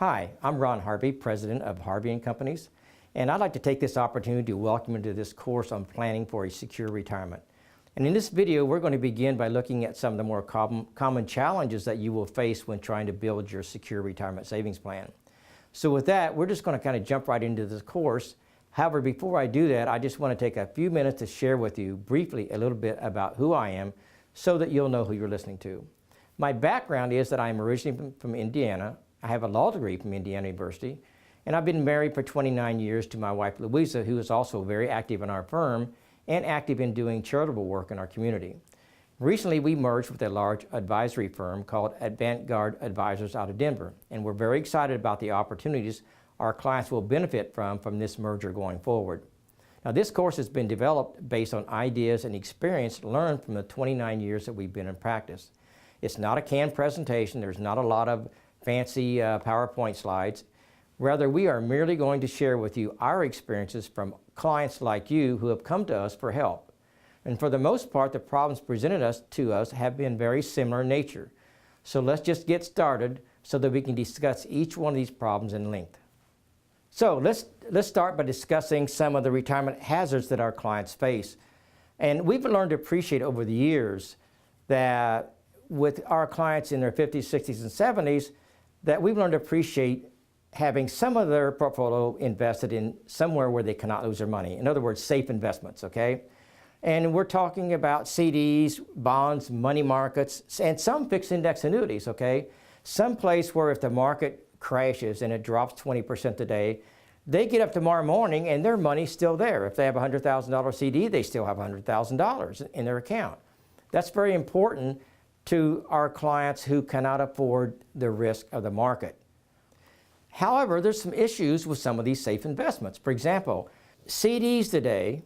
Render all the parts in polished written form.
Hi, I'm Ron Harvey, President of Harvey & Companies, and I'd like to take this opportunity to welcome you to this course on planning for a secure retirement. And in this video, we're going to begin by looking at some of the more common challenges that you will face when trying to build your secure retirement savings plan. So with that, we're just going to kind of jump right into this course. However, before I do that, I just want to take a few minutes to share with you briefly a little bit about who I am so that you'll know who you're listening to. My background is that I'm originally from Indiana. I have a law degree from Indiana University, and I've been married for 29 years to my wife, Louisa, who is also very active in our firm and active in doing charitable work in our community. Recently, we merged with a large advisory firm called Avant-Garde Advisors out of Denver, and we're very excited about the opportunities our clients will benefit from this merger going forward. Now, this course has been developed based on ideas and experience learned from the 29 years that we've been in practice. It's not a canned presentation. There's not a lot of fancy PowerPoint slides. Rather, we are merely going to share with you our experiences from clients like you who have come to us for help. And for the most part, the problems presented to us have been very similar in nature. So let's just get started so that we can discuss each one of these problems in length. So let's start by discussing some of the retirement hazards that our clients face. And we've learned to appreciate over the years that with our clients in their 50s, 60s, and 70s, that we've learned to appreciate having some of their portfolio invested in somewhere where they cannot lose their money. In other words, safe investments, okay? And we're talking about CDs, bonds, money markets, and some fixed index annuities, okay? Some place where if the market crashes and it drops 20% today, they get up tomorrow morning and their money's still there. If they have a $100,000 CD, they still have $100,000 in their account. That's very important to our clients who cannot afford the risk of the market. However, there's some issues with some of these safe investments. For example, CDs today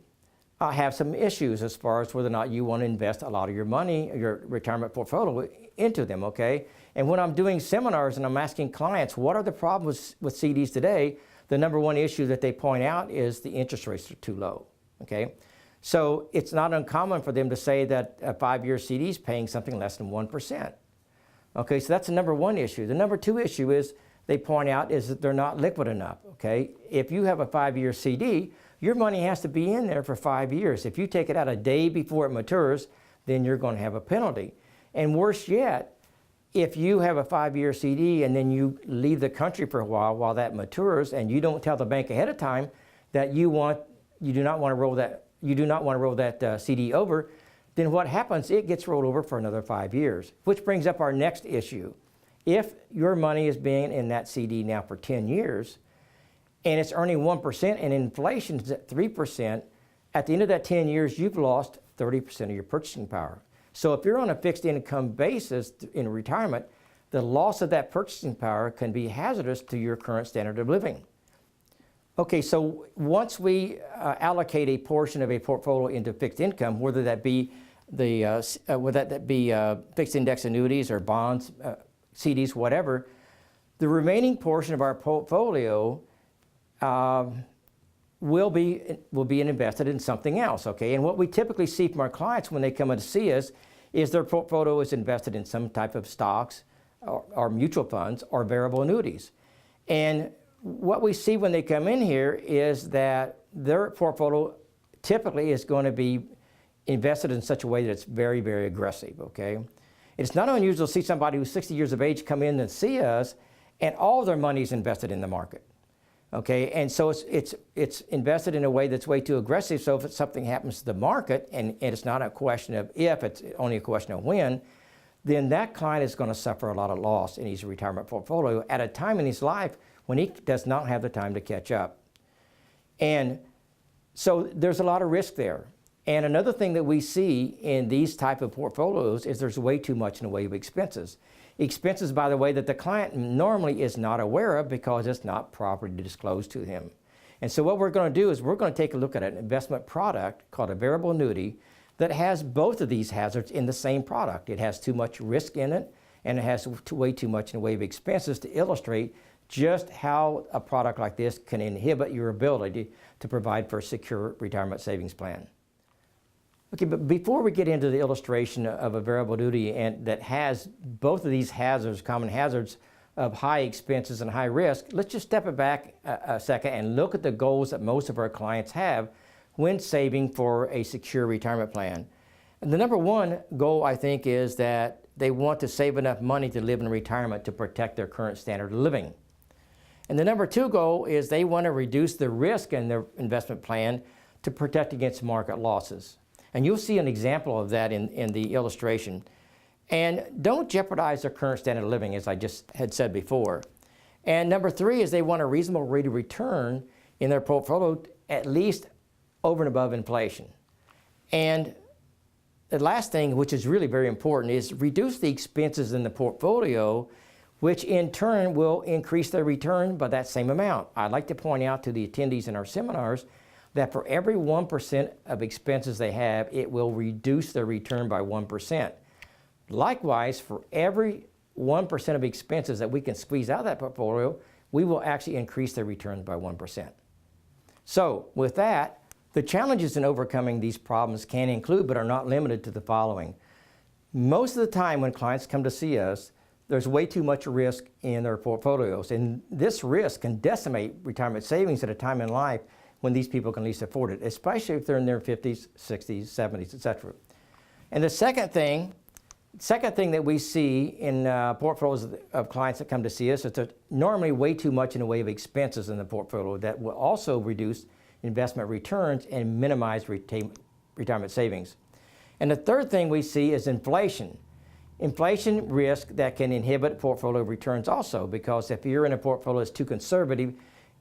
have some issues as far as whether or not you want to invest a lot of your money, your retirement portfolio, into them, okay? And when I'm doing seminars and I'm asking clients, what are the problems with CDs today? The number one issue that they point out is the interest rates are too low, okay? So it's not uncommon for them to say that a 5-year CD is paying something less than 1%. Okay, so that's the number one issue. The number two issue is they point out is that they're not liquid enough, okay? If you have a 5-year CD, your money has to be in there for 5 years. If you take it out a day before it matures, then you're going to have a penalty. And worse yet, if you have a 5-year CD and then you leave the country for a while that matures and you don't tell the bank ahead of time that you do not want to roll that CD over, then what happens? It gets rolled over for another 5 years, which brings up our next issue. If your money is being in that CD now for 10 years and it's earning 1% and inflation is at 3%, at the end of that 10 years, you've lost 30% of your purchasing power. So if you're on a fixed income basis in retirement, the loss of that purchasing power can be hazardous to your current standard of living. Okay, so once we allocate a portion of a portfolio into fixed income, whether that be fixed index annuities or bonds, CDs, whatever, the remaining portion of our portfolio will be invested in something else. Okay, and what we typically see from our clients when they come in to see us is their portfolio is invested in some type of stocks or mutual funds or variable annuities, and what we see when they come in here is that their portfolio typically is going to be invested in such a way that it's very, very aggressive, okay? It's not unusual to see somebody who's 60 years of age come in and see us and all of their money is invested in the market, okay? And so it's invested in a way that's way too aggressive, so if something happens to the market and it's not a question of if, it's only a question of when, then that client is going to suffer a lot of loss in his retirement portfolio at a time in his life when he does not have the time to catch up. And so there's a lot of risk there. And another thing that we see in these type of portfolios is there's way too much in the way of expenses. Expenses, by the way, that the client normally is not aware of because it's not properly disclosed to him. And so what we're going to do is we're going to take a look at an investment product called a variable annuity that has both of these hazards in the same product. It has too much risk in it, and it has way too much in the way of expenses to illustrate just how a product like this can inhibit your ability to provide for a secure retirement savings plan. Okay, but before we get into the illustration of a variable annuity and that has both of these hazards, common hazards, of high expenses and high risk, let's just step it back a second and look at the goals that most of our clients have when saving for a secure retirement plan. And the number one goal, I think, is that they want to save enough money to live in retirement to protect their current standard of living. And the number two goal is they want to reduce the risk in their investment plan to protect against market losses. And you'll see an example of that in the illustration. And don't jeopardize their current standard of living, as I just had said before. And number three is they want a reasonable rate of return in their portfolio, at least over and above inflation. And the last thing, which is really very important, is reduce the expenses in the portfolio, which in turn will increase their return by that same amount. I'd like to point out to the attendees in our seminars that for every 1% of expenses they have, it will reduce their return by 1%. Likewise, for every 1% of expenses that we can squeeze out of that portfolio, we will actually increase their returns by 1%. So with that, the challenges in overcoming these problems can include, but are not limited to, the following. Most of the time when clients come to see us, there's way too much risk in their portfolios, and this risk can decimate retirement savings at a time in life when these people can least afford it, especially if they're in their 50s, 60s, 70s, etc. And the second thing that we see in portfolios of clients that come to see us is there's normally way too much in the way of expenses in the portfolio that will also reduce investment returns and minimize retirement savings. And the third thing we see is inflation. Inflation risk that can inhibit portfolio returns also, because if you're in a portfolio that's too conservative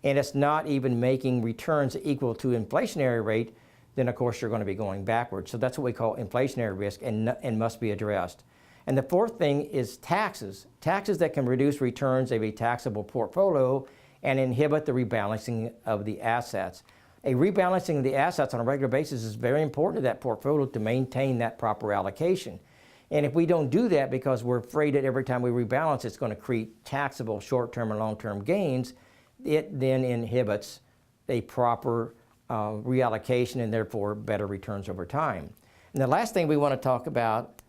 and it's not even making returns equal to inflationary rate, then of course you're going to be going backwards. So that's what we call inflationary risk and must be addressed. And the fourth thing is taxes. Taxes that can reduce returns of a taxable portfolio and inhibit the rebalancing of the assets. A rebalancing of the assets on a regular basis is very important to that portfolio to maintain that proper allocation. And if we don't do that because we're afraid that every time we rebalance it's going to create taxable short-term and long-term gains, it then inhibits a proper reallocation and therefore better returns over time. And the last thing we want to talk about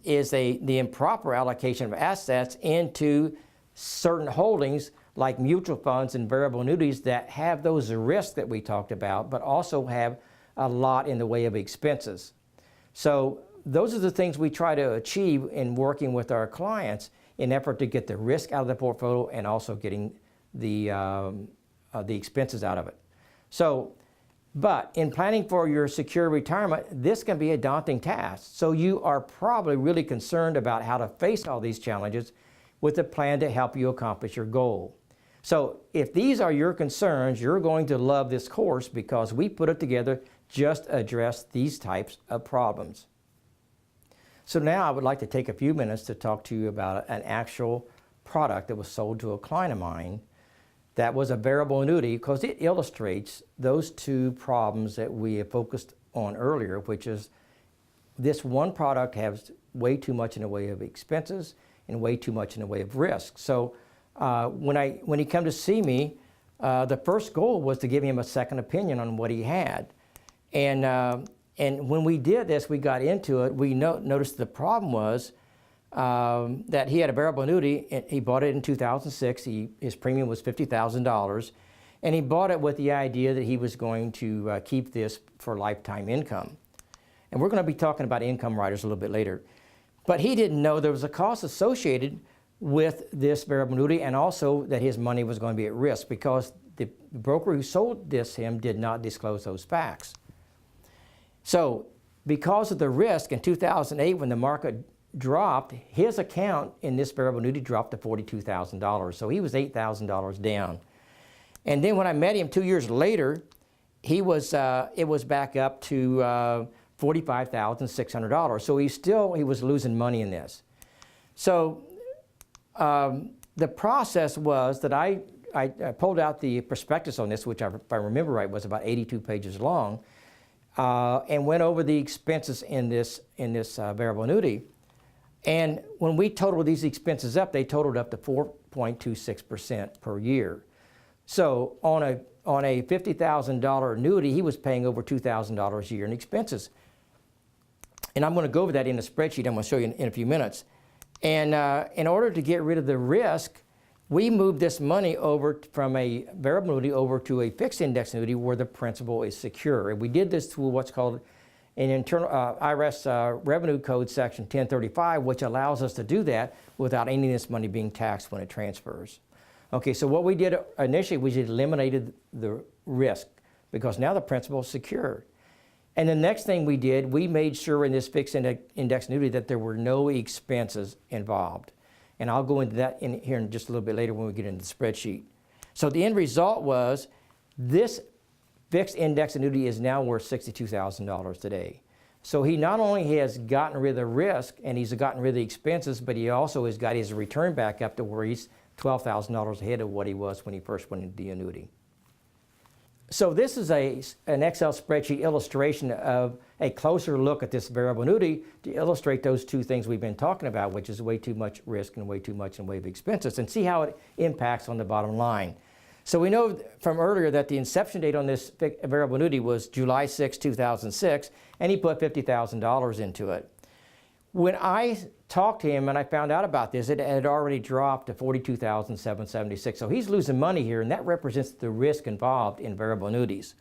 is the improper allocation of assets into certain holdings like mutual funds and variable annuities that have those risks that we talked about, but also have a lot in the way of expenses. So those are the things we try to achieve in working with our clients in effort to get the risk out of the portfolio and also getting the expenses out of it. So, but in planning for your secure retirement, this can be a daunting task. So you are probably really concerned about how to face all these challenges with a plan to help you accomplish your goal. So if these are your concerns, you're going to love this course because we put it together just to address these types of problems. So now I would like to take a few minutes to talk to you about an actual product that was sold to a client of mine that was a variable annuity, because it illustrates those two problems that we have focused on earlier, which is this one product has way too much in the way of expenses and way too much in the way of risk. So when he came to see me, the first goal was to give him a second opinion on what he had. And when we did this, we got into it, we noticed the problem was that he had a variable annuity. And he bought it in 2006. His premium was $50,000. And he bought it with the idea that he was going to keep this for lifetime income. And we're going to be talking about income riders a little bit later. But he didn't know there was a cost associated with this variable annuity, and also that his money was going to be at risk because the broker who sold this to him did not disclose those facts. So because of the risk in 2008 when the market dropped, his account in this variable annuity dropped to $42,000. So he was $8,000 down. And then when I met him 2 years later, it was back up to $45,600. So he was losing money in this. So the process was that I pulled out the prospectus on this, which if I remember right was about 82 pages long, and went over the expenses in this variable annuity. And when we totaled these expenses up, they totaled up to 4.26% per year. So on a $50,000 annuity, he was paying over $2,000 a year in expenses. And I'm going to go over that in a spreadsheet I'm going to show you in a few minutes. And in order to get rid of the risk, we moved this money over from a variable annuity over to a fixed index annuity where the principal is secure. And we did this through what's called an internal IRS Revenue Code Section 1035, which allows us to do that without any of this money being taxed when it transfers. Okay, so what we did initially, we just eliminated the risk because now the principal is secure. And the next thing we did, we made sure in this fixed index annuity that there were no expenses involved. And I'll go into that here in just a little bit later when we get into the spreadsheet. So the end result was this fixed index annuity is now worth $62,000 today. So he not only has gotten rid of the risk and he's gotten rid of the expenses, but he also has got his return back up to where he's $12,000 ahead of what he was when he first went into the annuity. So this is an Excel spreadsheet illustration of a closer look at this variable annuity to illustrate those two things we've been talking about, which is way too much risk and way too much in way of expenses, and see how it impacts on the bottom line. So we know from earlier that the inception date on this variable annuity was July 6, 2006, and he put $50,000 into it. When I talked to him and I found out about this, it had already dropped to $42,776. So he's losing money here, and that represents the risk involved in variable annuities.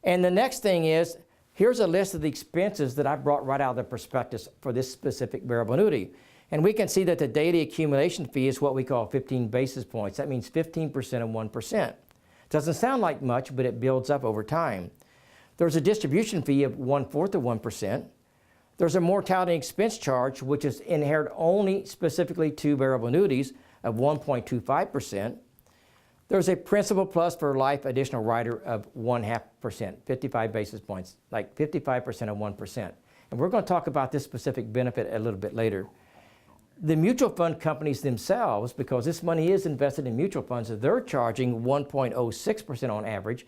And the next thing is, here's a list of the expenses that I brought right out of the prospectus for this specific variable annuity. And we can see that the daily accumulation fee is what we call 15 basis points. That means 15% of 1%. Doesn't sound like much, but it builds up over time. There's a distribution fee of 1/4 of 1%. There's a mortality expense charge, which is inherent only specifically to variable annuities of 1.25%. There's a principal plus for life additional rider of 0.5%, 55 basis points, like 55% of 1%. And we're going to talk about this specific benefit a little bit later. The mutual fund companies themselves, because this money is invested in mutual funds, they're charging 1.06% on average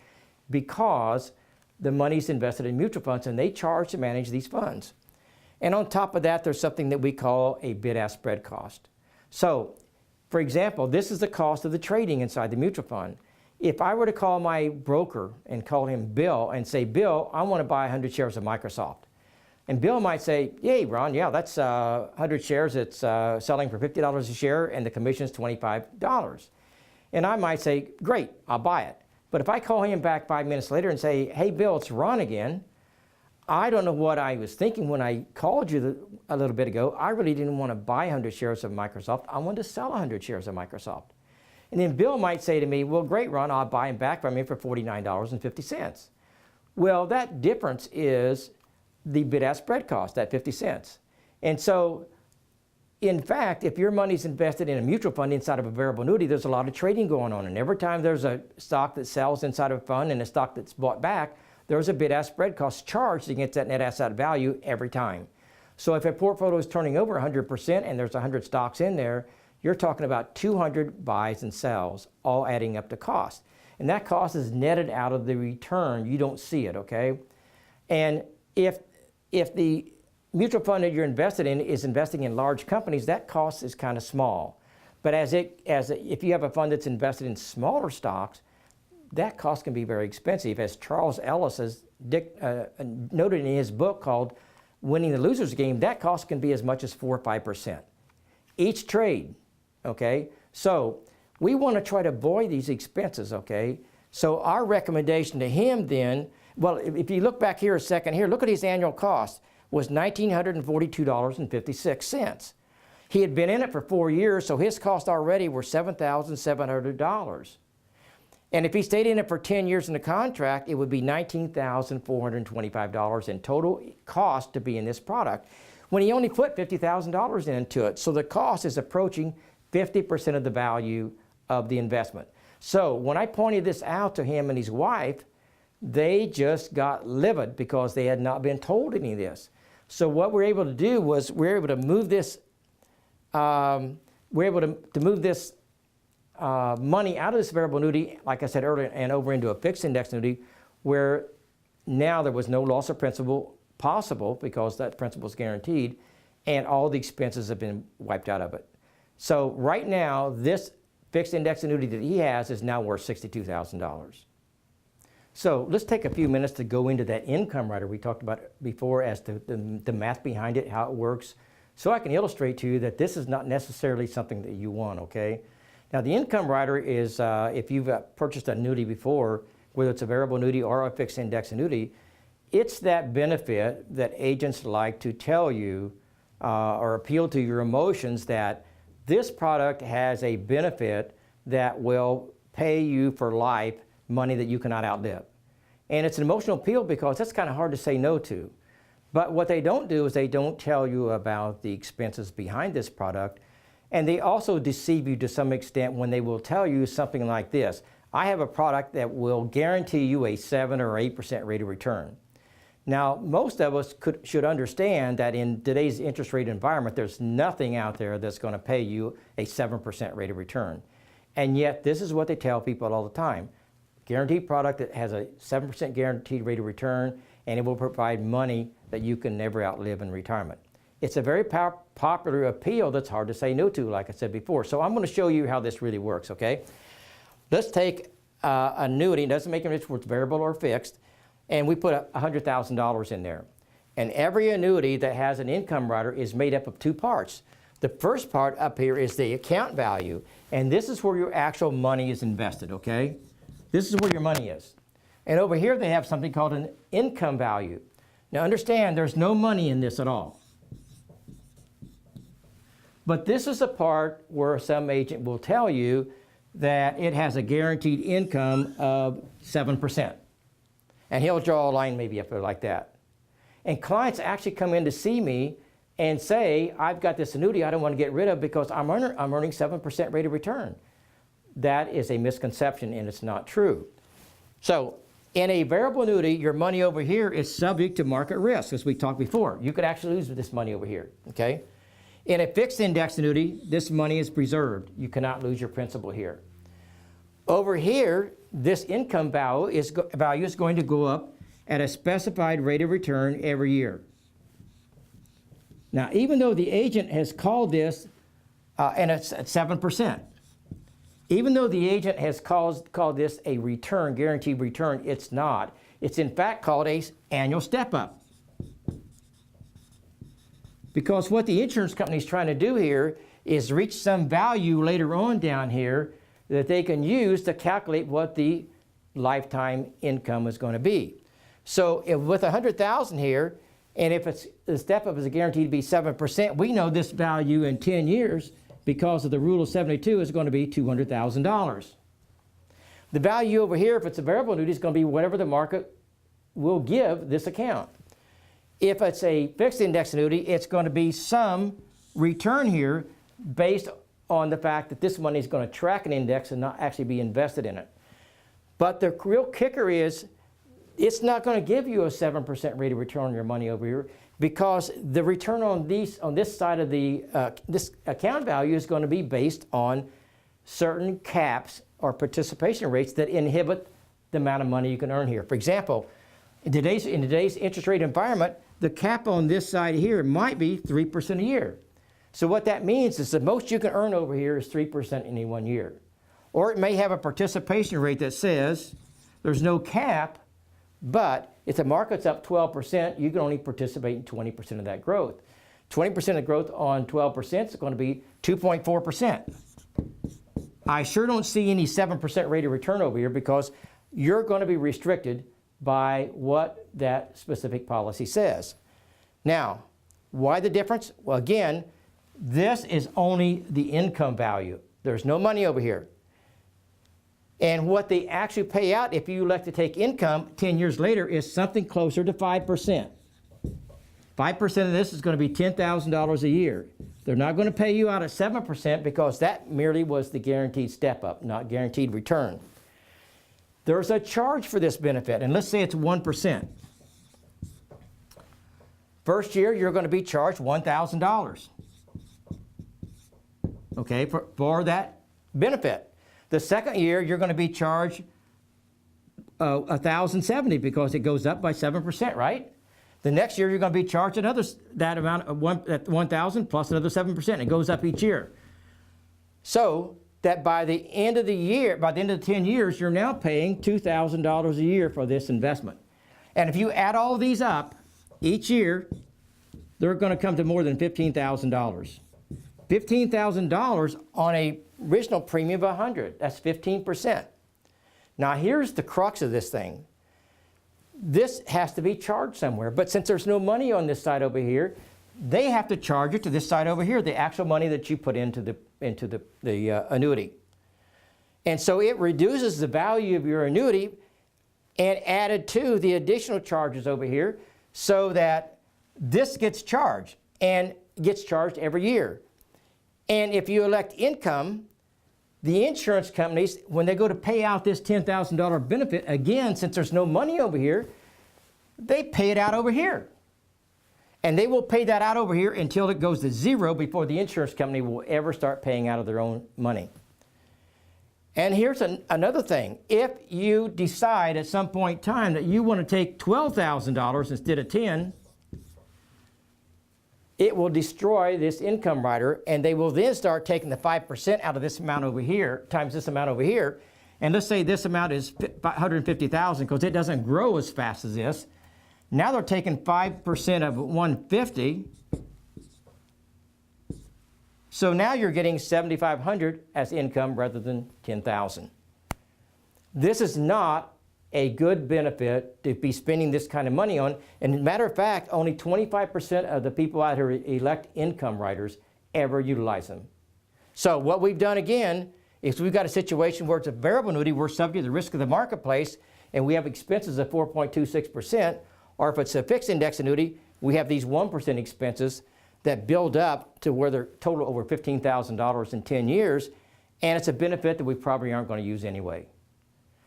because the money's invested in mutual funds and they charge to manage these funds. And on top of that, there's something that we call a bid-ask spread cost. So, for example, this is the cost of the trading inside the mutual fund. If I were to call my broker and call him Bill and say, Bill, I want to buy 100 shares of Microsoft. And Bill might say, yay, Ron, yeah, that's 100 shares. It's selling for $50 a share and the commission is $25. And I might say, great, I'll buy it. But if I call him back 5 minutes later and say, hey, Bill, it's Ron again. I don't know what I was thinking when I called you a little bit ago. I really didn't want to buy 100 shares of Microsoft. I wanted to sell 100 shares of Microsoft. And then Bill might say to me, well, great, Ron, I'll buy them back from you for $49.50. Well, that difference is the bid-ask spread cost, that 50 cents. And so, in fact, if your money's invested in a mutual fund inside of a variable annuity, there's a lot of trading going on. And every time there's a stock that sells inside of a fund and a stock that's bought back, there's a bid-ask spread cost charged against that net asset value every time. So if a portfolio is turning over 100% and there's 100 stocks in there, you're talking about 200 buys and sells, all adding up to cost. And that cost is netted out of the return. You don't see it, okay? And if the mutual fund that you're invested in is investing in large companies, that cost is kind of small. But if you have a fund that's invested in smaller stocks, that cost can be very expensive. As Charles Ellis has noted in his book called Winning the Loser's Game, that cost can be as much as 4 or 5%. Each trade, okay? So we want to try to avoid these expenses, okay? So our recommendation to him then, well, if you look back here a second here, look at his annual cost was $1,942.56. He had been in it for 4 years, so his costs already were $7,700. And if he stayed in it for 10 years in the contract, it would be $19,425 in total cost to be in this product, when he only put $50,000 into it. So the cost is approaching 50% of the value of the investment. So when I pointed this out to him and his wife, they just got livid because they had not been told any of this. So what we're able to do was we're able to move this money out of this variable annuity, like I said earlier, and over into a fixed index annuity where now there was no loss of principal possible because that principal is guaranteed and all the expenses have been wiped out of it. So right now, this fixed index annuity that he has is now worth $62,000. So let's take a few minutes to go into that income rider we talked about before as to the math behind it, how it works, so I can illustrate to you that this is not necessarily something that you want, okay? Now, the income rider is, if you've purchased an annuity before, whether it's a variable annuity or a fixed index annuity, it's that benefit that agents like to tell you or appeal to your emotions that this product has a benefit that will pay you for life money that you cannot outlive. And it's an emotional appeal because that's kind of hard to say no to. But what they don't do is they don't tell you about the expenses behind this product. And they also deceive you to some extent when they will tell you something like this: I have a product that will guarantee you a 7 or 8% rate of return. Now, most of us should understand that in today's interest rate environment, there's nothing out there that's going to pay you a 7% rate of return. And yet, this is what they tell people all the time. Guaranteed product that has a 7% guaranteed rate of return, and it will provide money that you can never outlive in retirement. It's a very popular appeal that's hard to say no to, like I said before. So I'm going to show you how this really works, okay? Let's take annuity. It doesn't make a difference whether it's variable or fixed, and we put $100,000 in there. And every annuity that has an income rider is made up of two parts. The first part up here is the account value, and this is where your actual money is invested, okay? This is where your money is. And over here they have something called an income value. Now understand, there's no money in this at all. But this is the part where some agent will tell you that it has a guaranteed income of 7%. And he'll draw a line maybe up there like that. And clients actually come in to see me and say, I've got this annuity I don't want to get rid of because I'm earning 7% rate of return. That is a misconception, and it's not true. So in a variable annuity, your money over here is subject to market risk, as we talked before. You could actually lose this money over here, okay? In a fixed index annuity, this money is preserved. You cannot lose your principal here. Over here, this income value is going to go up at a specified rate of return every year. Now, even though the agent has called this, and it's at 7%, even though the agent has called this a return, guaranteed return, it's not. It's in fact called an annual step-up. Because what the insurance company is trying to do here is reach some value later on down here that they can use to calculate what the lifetime income is going to be. So if with $100,000 here, and if the step-up is guaranteed to be 7%, we know this value in 10 years, because of the rule of 72, is going to be $200,000. The value over here, if it's a variable annuity, is going to be whatever the market will give this account. If it's a fixed index annuity, it's going to be some return here based on the fact that this money is going to track an index and not actually be invested in it. But the real kicker is it's not going to give you a 7% rate of return on your money over here, because the return on this side of the this account value is going to be based on certain caps or participation rates that inhibit the amount of money you can earn here. For example, in today's interest rate environment, the cap on this side here might be 3% a year. So what that means is the most you can earn over here is 3% in any 1 year. Or it may have a participation rate that says there's no cap, but if the market's up 12%, you can only participate in 20% of that growth. 20% of growth on 12% is going to be 2.4%. I sure don't see any 7% rate of return over here, because you're going to be restricted by what that specific policy says. Now, why the difference? Well, again, this is only the income value. There's no money over here. And what they actually pay out if you elect to take income 10 years later is something closer to 5%. 5% of this is going to be $10,000 a year. They're not going to pay you out at 7% because that merely was the guaranteed step-up, not guaranteed return. There's a charge for this benefit, and let's say it's 1%. First year, you're going to be charged $1,000, okay, for that benefit. The second year, you're going to be charged $1,070 because it goes up by 7%, right? The next year, you're going to be charged that amount of $1,000 plus another 7%. It goes up each year. So that by the end of the year, by the end of the 10 years, you're now paying $2,000 a year for this investment. And if you add all of these up each year, they're going to come to more than $15,000. $15,000 on a original premium of $100. That's 15%. Now here's the crux of this thing. This has to be charged somewhere, but since there's no money on this side over here, they have to charge it to this side over here, the actual money that you put into the annuity. And so it reduces the value of your annuity and added to the additional charges over here so that this gets charged and gets charged every year. And if you elect income, the insurance companies, when they go to pay out this $10,000 benefit, again, since there's no money over here, they pay it out over here. And they will pay that out over here until it goes to zero before the insurance company will ever start paying out of their own money. And here's another thing. If you decide at some point in time that you want to take $12,000 instead of $10,000, it will destroy this income rider, and they will then start taking the 5% out of this amount over here times this amount over here. And let's say this amount is $150,000 because it doesn't grow as fast as this. Now they're taking 5% of 150. So now you're getting $7,500 as income rather than $10,000. This is not a good benefit to be spending this kind of money on. And as a matter of fact, only 25% of the people out here elect income riders ever utilize them. So what we've done again is we've got a situation where it's a variable annuity, we're subject to the risk of the marketplace, and we have expenses of 4.26%. Or if it's a fixed index annuity, we have these 1% expenses that build up to where they're total over $15,000 in 10 years, and it's a benefit that we probably aren't going to use anyway.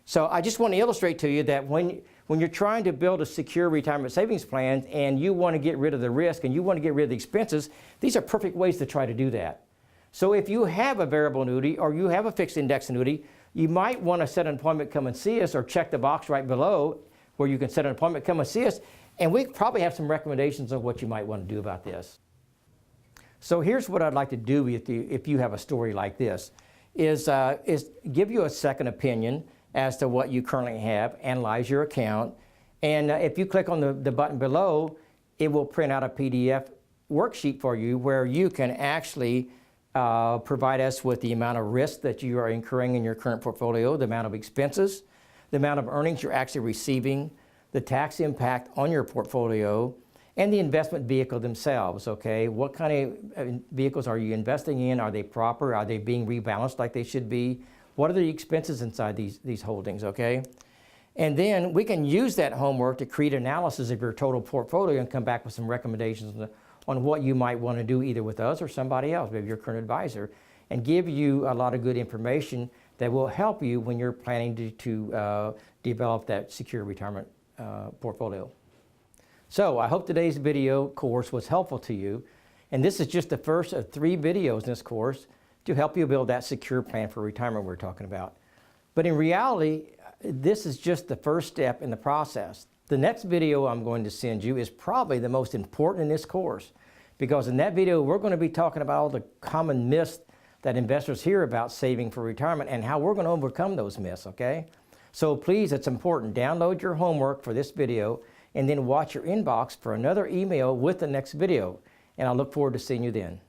So I just want to illustrate to you that when you're trying to build a secure retirement savings plan and you want to get rid of the risk and you want to get rid of the expenses, these are perfect ways to try to do that. So if you have a variable annuity or you have a fixed index annuity, you might want to set an appointment, come and see us, or check the box right below where you can set an appointment, come and see us, and we probably have some recommendations on what you might want to do about this. So here's what I'd like to do with you if you have a story like this, is give you a second opinion as to what you currently have, analyze your account, and if you click on the button below, it will print out a PDF worksheet for you where you can actually provide us with the amount of risk that you are incurring in your current portfolio, the amount of expenses, the amount of earnings you're actually receiving, the tax impact on your portfolio, and the investment vehicle themselves, okay? What kind of vehicles are you investing in? Are they proper? Are they being rebalanced like they should be? What are the expenses inside these holdings, okay? And then we can use that homework to create analysis of your total portfolio and come back with some recommendations on what you might want to do either with us or somebody else, maybe your current advisor, and give you a lot of good information that will help you when you're planning to develop that secure retirement portfolio. So I hope today's video course was helpful to you. And this is just the first of 3 videos in this course to help you build that secure plan for retirement we're talking about. But in reality, this is just the first step in the process. The next video I'm going to send you is probably the most important in this course, because in that video we're going to be talking about all the common myths that investors hear about saving for retirement and how we're going to overcome those myths, okay? So please, it's important, download your homework for this video and then watch your inbox for another email with the next video. And I look forward to seeing you then.